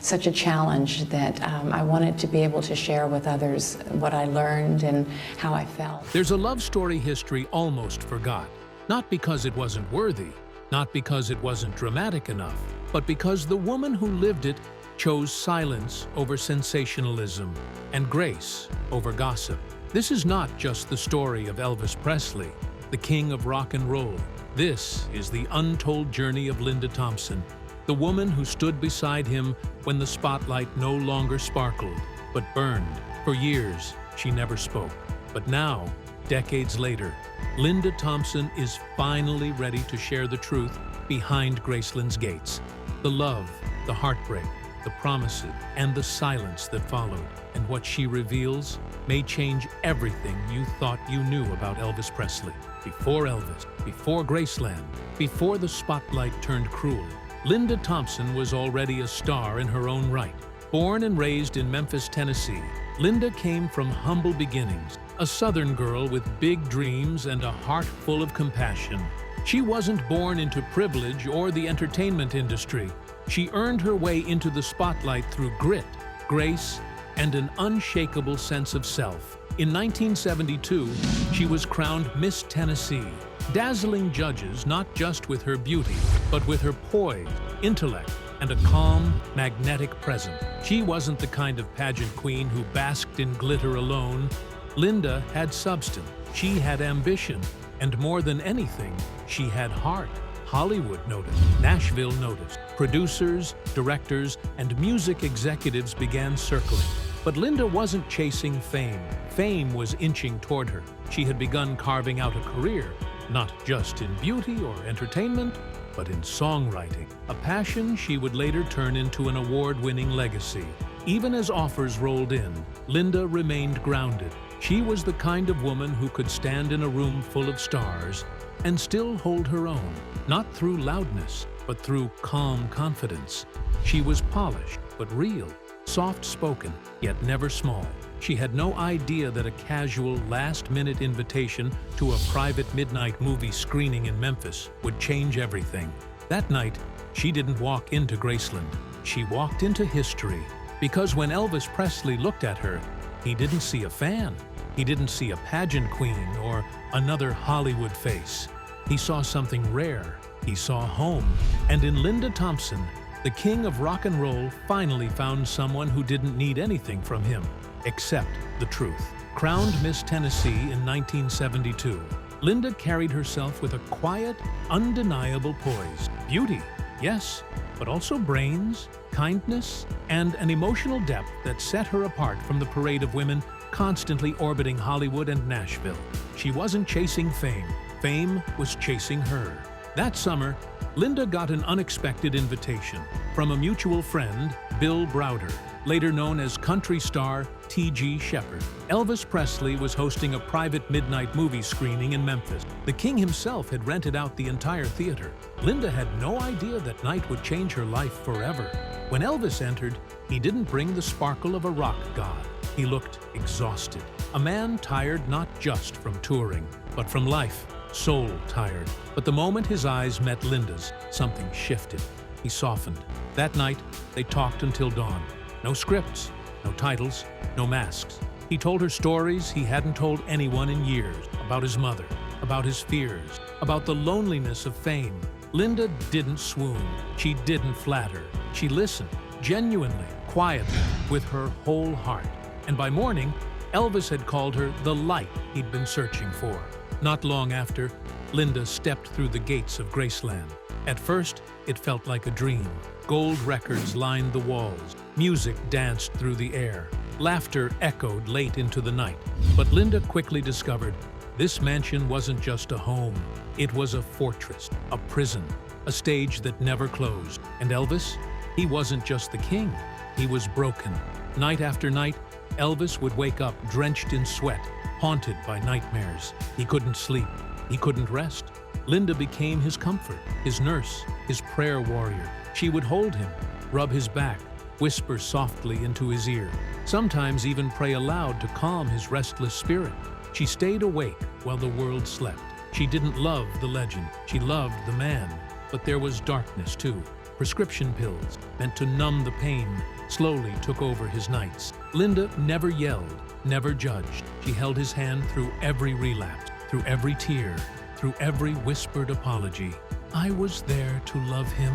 such a challenge that I wanted to be able to share with others what I learned and how I felt. There's a love story history almost forgot, not because it wasn't worthy, not because it wasn't dramatic enough, but because the woman who lived it chose silence over sensationalism and grace over gossip. This is not just the story of Elvis Presley, the king of rock and roll. This is the untold journey of Linda Thompson, the woman who stood beside him when the spotlight no longer sparkled, but burned. For years, she never spoke. But now, decades later, Linda Thompson is finally ready to share the truth behind Graceland's gates. The love, the heartbreak, the promises, and the silence that followed. And what she reveals may change everything you thought you knew about Elvis Presley. Before Elvis, before Graceland, before the spotlight turned cruel, Linda Thompson was already a star in her own right. Born and raised in Memphis, Tennessee, Linda came from humble beginnings, a Southern girl with big dreams and a heart full of compassion. She wasn't born into privilege or the entertainment industry. She earned her way into the spotlight through grit, grace, and an unshakable sense of self. In 1972, she was crowned Miss Tennessee, dazzling judges not just with her beauty, but with her poise, intellect, and a calm, magnetic presence. She wasn't the kind of pageant queen who basked in glitter alone. Linda had substance, she had ambition, and more than anything, she had heart. Hollywood noticed, Nashville noticed, producers, directors, and music executives began circling. But Linda wasn't chasing fame. Fame was inching toward her. She had begun carving out a career, not just in beauty or entertainment, but in songwriting, a passion she would later turn into an award-winning legacy. Even as offers rolled in, Linda remained grounded. She was the kind of woman who could stand in a room full of stars and still hold her own, not through loudness, but through calm confidence. She was polished, but real, soft-spoken, yet never small. She had no idea that a casual, last-minute invitation to a private midnight movie screening in Memphis would change everything. That night, she didn't walk into Graceland. She walked into history. Because when Elvis Presley looked at her, he didn't see a fan. He didn't see a pageant queen or another Hollywood face. He saw something rare. He saw home. And in Linda Thompson, the king of rock and roll finally found someone who didn't need anything from him except the truth. Crowned Miss Tennessee in 1972, Linda carried herself with a quiet, undeniable poise. Beauty, yes, but also brains, kindness, and an emotional depth that set her apart from the parade of women constantly orbiting Hollywood and Nashville. She wasn't chasing fame. Fame was chasing her. That summer, Linda got an unexpected invitation from a mutual friend, Bill Browder, later known as country star T.G. Shepherd. Elvis Presley was hosting a private midnight movie screening in Memphis. The king himself had rented out the entire theater. Linda had no idea that night would change her life forever. When Elvis entered, he didn't bring the sparkle of a rock god. He looked exhausted. A man tired not just from touring, but from life. Soul tired. But the moment his eyes met Linda's, something shifted. He softened. That night, they talked until dawn. No scripts, no titles, no masks. He told her stories he hadn't told anyone in years, about his mother, about his fears, about the loneliness of fame. Linda didn't swoon. She didn't flatter. She listened, genuinely, quietly, with her whole heart. And by morning, Elvis had called her the light he'd been searching for. Not long after, Linda stepped through the gates of Graceland. At first, it felt like a dream. Gold records lined the walls. Music danced through the air. Laughter echoed late into the night. But Linda quickly discovered this mansion wasn't just a home. It was a fortress, a prison, a stage that never closed. And Elvis? He wasn't just the king. He was broken. Night after night, Elvis would wake up drenched in sweat, haunted by nightmares. He couldn't sleep. He couldn't rest. Linda became his comfort, his nurse, his prayer warrior. She would hold him, rub his back, whisper softly into his ear, sometimes even pray aloud to calm his restless spirit. She stayed awake while the world slept. She didn't love the legend. She loved the man. But there was darkness too. Prescription pills meant to numb the pain, slowly took over his nights. Linda never yelled, never judged. She held his hand through every relapse, through every tear, through every whispered apology. "I was there to love him,"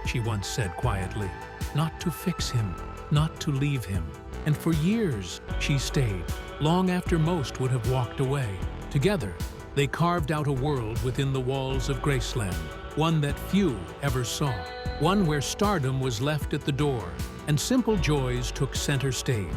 she once said quietly, "not to fix him, not to leave him." And for years, she stayed, long after most would have walked away. Together, they carved out a world within the walls of Graceland, one that few ever saw, one where stardom was left at the door and simple joys took center stage.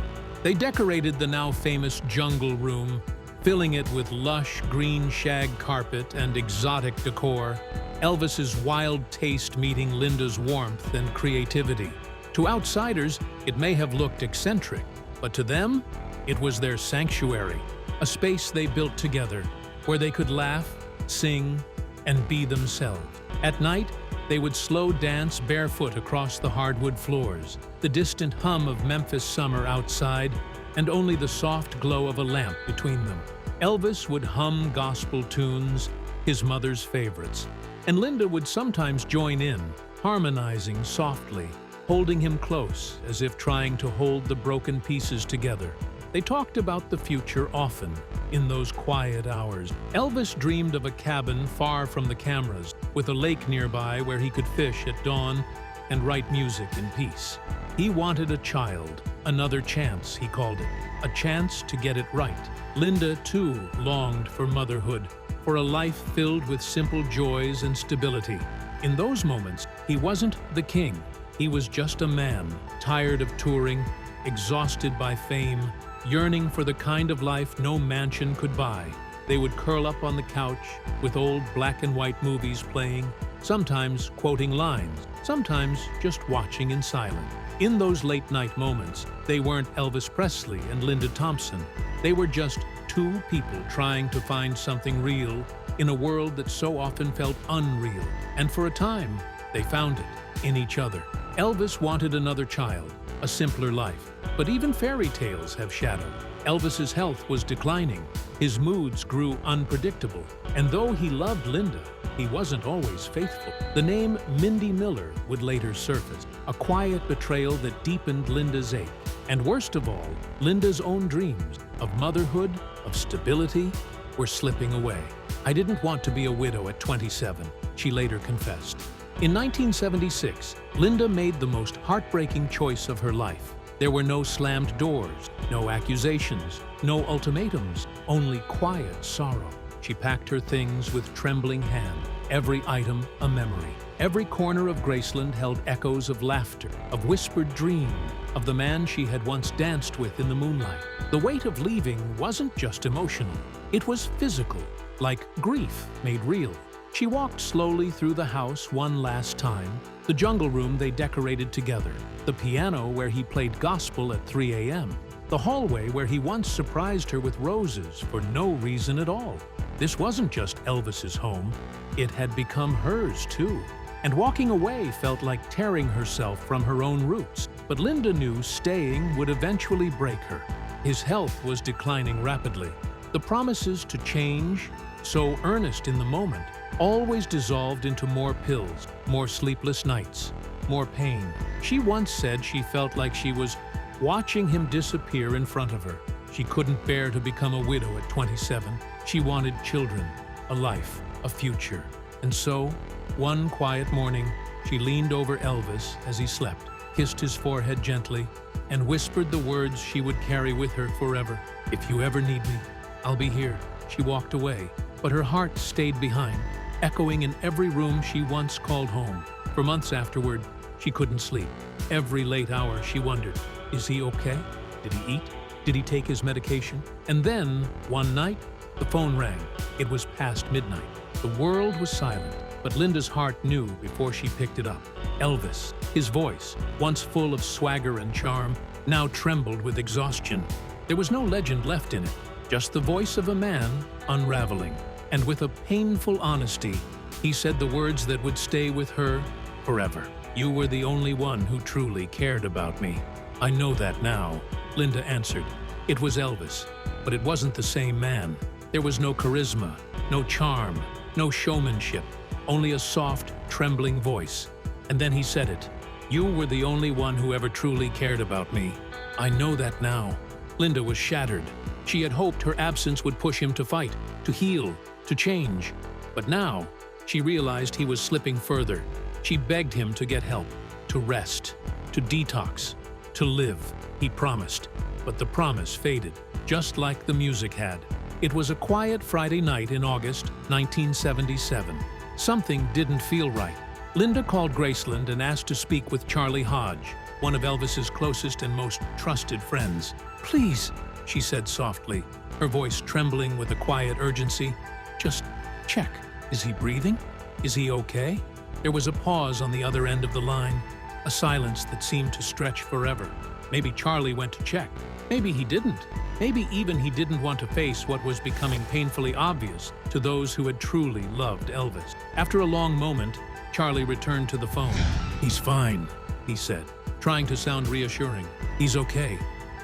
They decorated the now famous jungle room, filling it with lush green shag carpet and exotic decor, Elvis's wild taste meeting Linda's warmth and creativity. To outsiders, it may have looked eccentric, but to them, it was their sanctuary, a space they built together, where they could laugh, sing, and be themselves. At night, they would slow dance barefoot across the hardwood floors, the distant hum of Memphis summer outside, and only the soft glow of a lamp between them. Elvis would hum gospel tunes, his mother's favorites, and Linda would sometimes join in, harmonizing softly, holding him close as if trying to hold the broken pieces together. They talked about the future often, in those quiet hours. Elvis dreamed of a cabin far from the cameras, with a lake nearby where he could fish at dawn and write music in peace. He wanted a child, another chance, he called it, a chance to get it right. Linda, too, longed for motherhood, for a life filled with simple joys and stability. In those moments, he wasn't the king. He was just a man, tired of touring, exhausted by fame, yearning for the kind of life no mansion could buy. They would curl up on the couch with old black and white movies playing, sometimes quoting lines, sometimes just watching in silence. In those late-night moments, they weren't Elvis Presley and Linda Thompson. They were just two people trying to find something real in a world that so often felt unreal. And for a time, they found it in each other. Elvis wanted another child, a simpler life. But even fairy tales have shadow. Elvis's health was declining. His moods grew unpredictable. And though he loved Linda, he wasn't always faithful. The name Mindy Miller would later surface, a quiet betrayal that deepened Linda's ache. And worst of all, Linda's own dreams of motherhood, of stability, were slipping away. "I didn't want to be a widow at 27, she later confessed. In 1976, Linda made the most heartbreaking choice of her life. There were no slammed doors, no accusations, no ultimatums, only quiet sorrow. She packed her things with trembling hand, every item a memory. Every corner of Graceland held echoes of laughter, of whispered dreams, of the man she had once danced with in the moonlight. The weight of leaving wasn't just emotional, it was physical, like grief made real. She walked slowly through the house one last time, the jungle room they decorated together, the piano where he played gospel at 3 a.m., the hallway where he once surprised her with roses for no reason at all. This wasn't just Elvis's home, it had become hers too. And walking away felt like tearing herself from her own roots. But Linda knew staying would eventually break her. His health was declining rapidly. The promises to change, so earnest in the moment, always dissolved into more pills, more sleepless nights, more pain. She once said she felt like she was watching him disappear in front of her. She couldn't bear to become a widow at 27. She wanted children, a life, a future. And so, one quiet morning, she leaned over Elvis as he slept, kissed his forehead gently, and whispered the words she would carry with her forever. "If you ever need me, I'll be here." She walked away, but her heart stayed behind, echoing in every room she once called home. For months afterward, she couldn't sleep. Every late hour she wondered, is he okay? Did he eat? Did he take his medication? And then, one night, the phone rang. It was past midnight. The world was silent, but Linda's heart knew before she picked it up. Elvis, his voice, once full of swagger and charm, now trembled with exhaustion. There was no legend left in it, just the voice of a man unraveling. And with a painful honesty, he said the words that would stay with her forever. "You were the only one who truly cared about me." "I know that now," Linda answered. It was Elvis, but it wasn't the same man. There was no charisma, no charm, no showmanship, only a soft, trembling voice. And then he said it, You were the only one who ever truly cared about me. I know that now." Linda was shattered. She had hoped her absence would push him to fight, to heal, to change. But now, she realized he was slipping further. She begged him to get help, to rest, to detox, to live. He promised, but the promise faded, just like the music had. It was a quiet Friday night in August 1977. Something didn't feel right. Linda called Graceland and asked to speak with Charlie Hodge, one of Elvis's closest and most trusted friends. "Please," she said softly, her voice trembling with a quiet urgency. "Just check. Is he breathing? Is he okay?" There was a pause on the other end of the line, a silence that seemed to stretch forever. Maybe Charlie went to check. Maybe he didn't. Maybe even he didn't want to face what was becoming painfully obvious to those who had truly loved Elvis. After a long moment, Charlie returned to the phone. "He's fine," he said, trying to sound reassuring. "He's okay."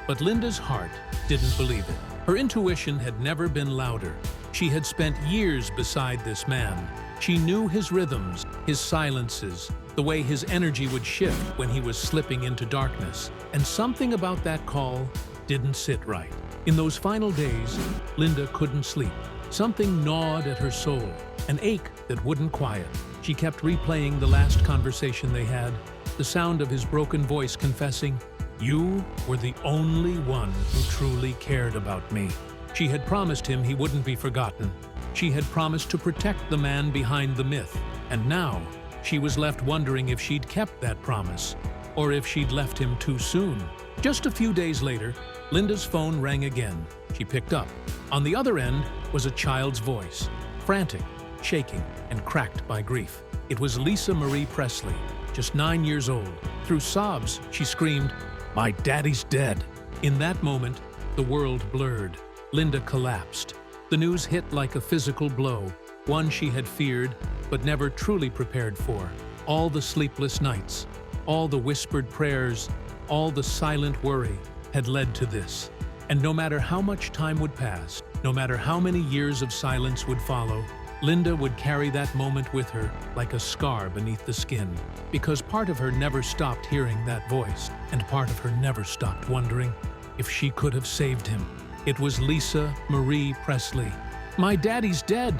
But Linda's heart didn't believe it. Her intuition had never been louder. She had spent years beside this man. She knew his rhythms, his silences, the way his energy would shift when he was slipping into darkness. And something about that call didn't sit right. In those final days, Linda couldn't sleep. Something gnawed at her soul, an ache that wouldn't quiet. She kept replaying the last conversation they had, the sound of his broken voice confessing, "You were the only one who truly cared about me." She had promised him he wouldn't be forgotten. She had promised to protect the man behind the myth. And now, she was left wondering if she'd kept that promise, or if she'd left him too soon. Just a few days later, Linda's phone rang again. She picked up. On the other end was a child's voice, frantic, shaking, and cracked by grief. It was Lisa Marie Presley, just 9 years old. Through sobs, she screamed, "My daddy's dead." In that moment, the world blurred. Linda collapsed. The news hit like a physical blow, one she had feared but never truly prepared for. All the sleepless nights, all the whispered prayers, all the silent worry had led to this. And no matter how much time would pass, no matter how many years of silence would follow, Linda would carry that moment with her like a scar beneath the skin. Because part of her never stopped hearing that voice, and part of her never stopped wondering if she could have saved him. It was Lisa Marie Presley. "My daddy's dead!"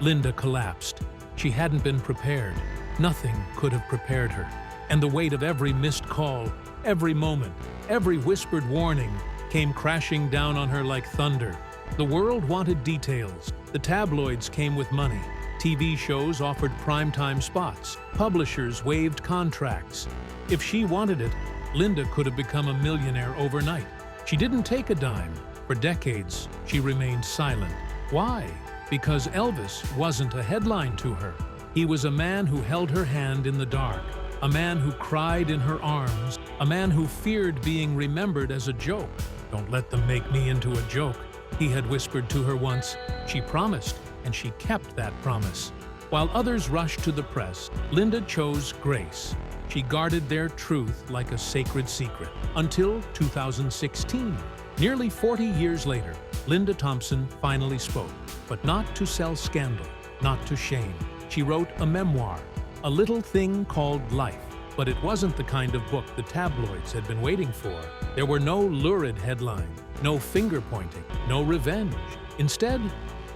Linda collapsed. She hadn't been prepared. Nothing could have prepared her. And the weight of every missed call, every moment, every whispered warning came crashing down on her like thunder. The world wanted details. The tabloids came with money. TV shows offered primetime spots. Publishers waived contracts. If she wanted it, Linda could have become a millionaire overnight. She didn't take a dime. For decades, she remained silent. Why? Because Elvis wasn't a headline to her. He was a man who held her hand in the dark, a man who cried in her arms, a man who feared being remembered as a joke. "Don't let them make me into a joke," he had whispered to her once. She promised, and she kept that promise. While others rushed to the press, Linda chose grace. She guarded their truth like a sacred secret. Until 2016. Nearly 40 years later, Linda Thompson finally spoke, but not to sell scandal, not to shame. She wrote a memoir, a little thing called life. But it wasn't the kind of book the tabloids had been waiting for. There were no lurid headlines, no finger-pointing, no revenge. Instead,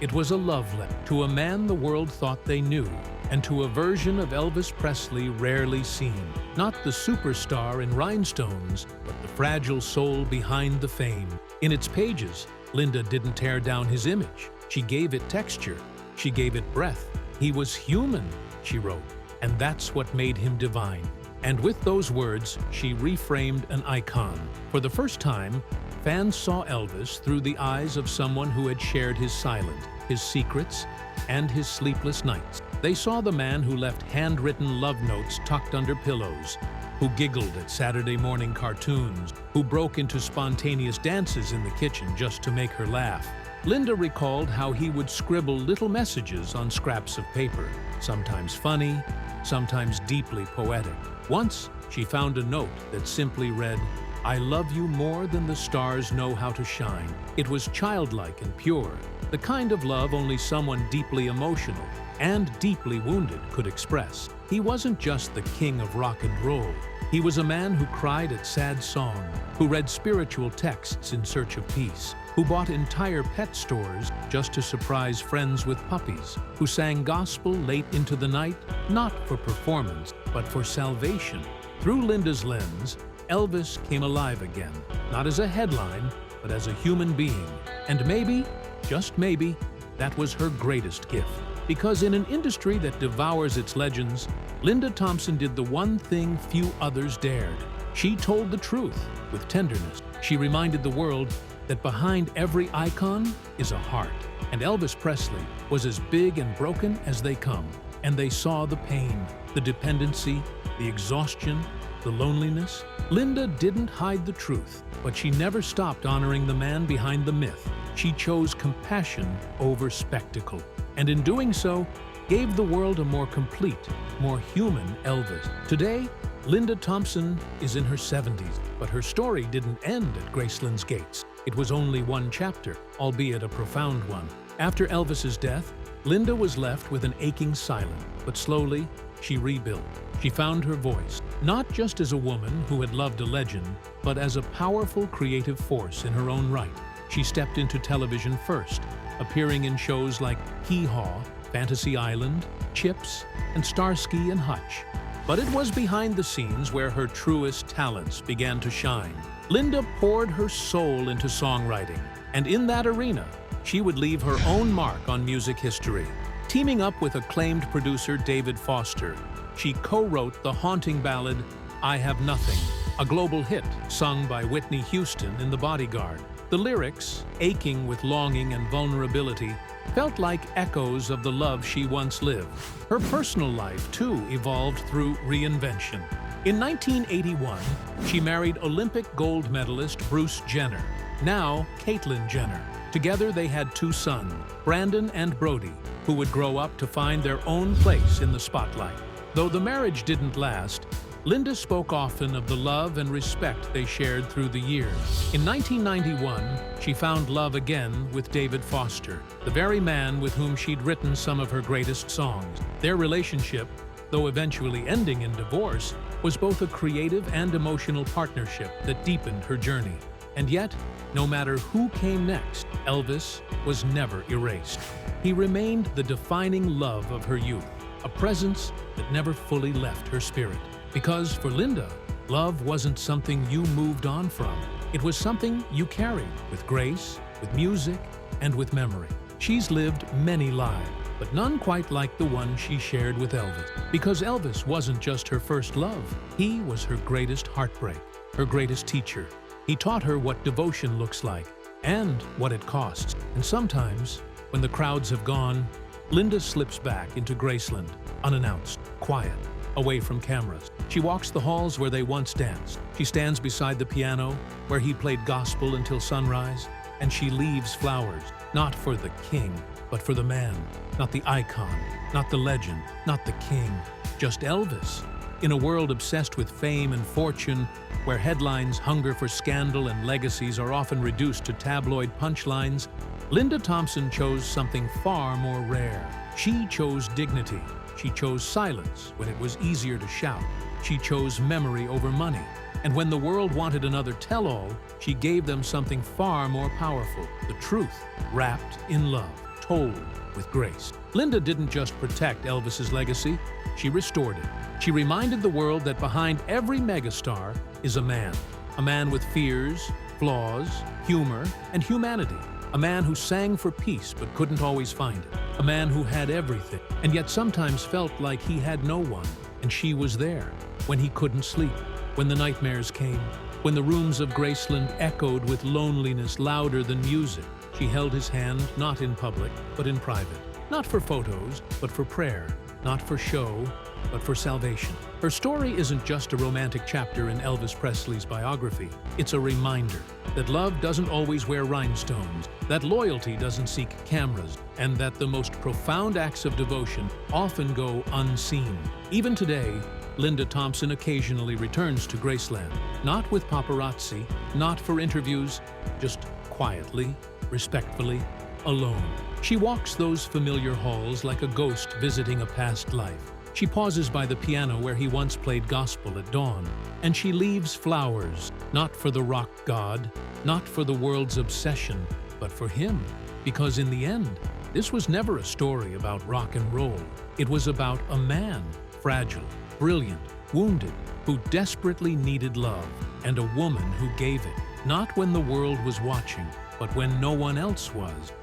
it was a love letter to a man the world thought they knew, and to a version of Elvis Presley rarely seen. Not the superstar in rhinestones, but the fragile soul behind the fame. In its pages, Linda didn't tear down his image. She gave it texture. She gave it breath. "He was human," she wrote, "and that's what made him divine." And with those words, she reframed an icon. For the first time, fans saw Elvis through the eyes of someone who had shared his silence, his secrets, and his sleepless nights. They saw the man who left handwritten love notes tucked under pillows, who giggled at Saturday morning cartoons, who broke into spontaneous dances in the kitchen just to make her laugh. Linda recalled how he would scribble little messages on scraps of paper, sometimes funny, sometimes deeply poetic. Once, she found a note that simply read, "I love you more than the stars know how to shine." It was childlike and pure, the kind of love only someone deeply emotional and deeply wounded could express. He wasn't just the king of rock and roll. He was a man who cried at sad song, who read spiritual texts in search of peace, who bought entire pet stores just to surprise friends with puppies, who sang gospel late into the night, not for performance, but for salvation. Through Linda's lens, Elvis came alive again, not as a headline, but as a human being. And maybe, just maybe, that was her greatest gift. Because in an industry that devours its legends, Linda Thompson did the one thing few others dared. She told the truth with tenderness. She reminded the world that behind every icon is a heart. And Elvis Presley was as big and broken as they come. And they saw the pain, the dependency, the exhaustion, the loneliness. Linda didn't hide the truth, but she never stopped honoring the man behind the myth. She chose compassion over spectacle. And in doing so, gave the world a more complete, more human Elvis. Today, Linda Thompson is in her 70s, but her story didn't end at Graceland's gates. It was only one chapter, albeit a profound one. After Elvis's death, Linda was left with an aching silence, but slowly, she rebuilt. She found her voice, not just as a woman who had loved a legend, but as a powerful creative force in her own right. She stepped into television first, appearing in shows like Hee Haw, Fantasy Island, Chips, and Starsky and Hutch. But it was behind the scenes where her truest talents began to shine. Linda poured her soul into songwriting, and in that arena, she would leave her own mark on music history. Teaming up with acclaimed producer David Foster, she co-wrote the haunting ballad, I Have Nothing, a global hit sung by Whitney Houston in The Bodyguard. The lyrics, aching with longing and vulnerability, felt like echoes of the love she once lived. Her personal life, too, evolved through reinvention. In 1981, she married Olympic gold medalist Bruce Jenner, now Caitlyn Jenner. Together they had two sons, Brandon and Brody, who would grow up to find their own place in the spotlight. Though the marriage didn't last, Linda spoke often of the love and respect they shared through the years. In 1991, she found love again with David Foster, the very man with whom she'd written some of her greatest songs. Their relationship, though eventually ending in divorce, was both a creative and emotional partnership that deepened her journey. And yet, no matter who came next, Elvis was never erased. He remained the defining love of her youth, a presence that never fully left her spirit. Because for Linda, love wasn't something you moved on from. It was something you carried with grace, with music, and with memory. She's lived many lives, but none quite like the one she shared with Elvis. Because Elvis wasn't just her first love. He was her greatest heartbreak, her greatest teacher. He taught her what devotion looks like and what it costs. And sometimes, when the crowds have gone, Linda slips back into Graceland, unannounced, quiet, away from cameras. She walks the halls where they once danced. She stands beside the piano where he played gospel until sunrise, and she leaves flowers, not for the king, but for the man, not the icon, not the legend, not the king, just Elvis. In a world obsessed with fame and fortune, where headlines hunger for scandal and legacies are often reduced to tabloid punchlines, Linda Thompson chose something far more rare. She chose dignity. She chose silence when it was easier to shout. She chose memory over money. And when the world wanted another tell-all, she gave them something far more powerful, the truth, wrapped in love, told with grace. Linda didn't just protect Elvis's legacy, she restored it. She reminded the world that behind every megastar is a man with fears, flaws, humor, and humanity. A man who sang for peace but couldn't always find it. A man who had everything, and yet sometimes felt like he had no one, and she was there. When he couldn't sleep, when the nightmares came, when the rooms of Graceland echoed with loneliness louder than music, she held his hand not in public, but in private. Not for photos, but for prayer. Not for show, but for salvation. Her story isn't just a romantic chapter in Elvis Presley's biography. It's a reminder that love doesn't always wear rhinestones, that loyalty doesn't seek cameras, and that the most profound acts of devotion often go unseen. Even today, Linda Thompson occasionally returns to Graceland, not with paparazzi, not for interviews, just quietly, respectfully, alone. She walks those familiar halls like a ghost visiting a past life. She pauses by the piano where he once played gospel at dawn, and she leaves flowers, not for the rock god, not for the world's obsession, but for him. Because in the end, this was never a story about rock and roll. It was about a man, fragile, brilliant, wounded, who desperately needed love, and a woman who gave it, not when the world was watching, but when no one else was.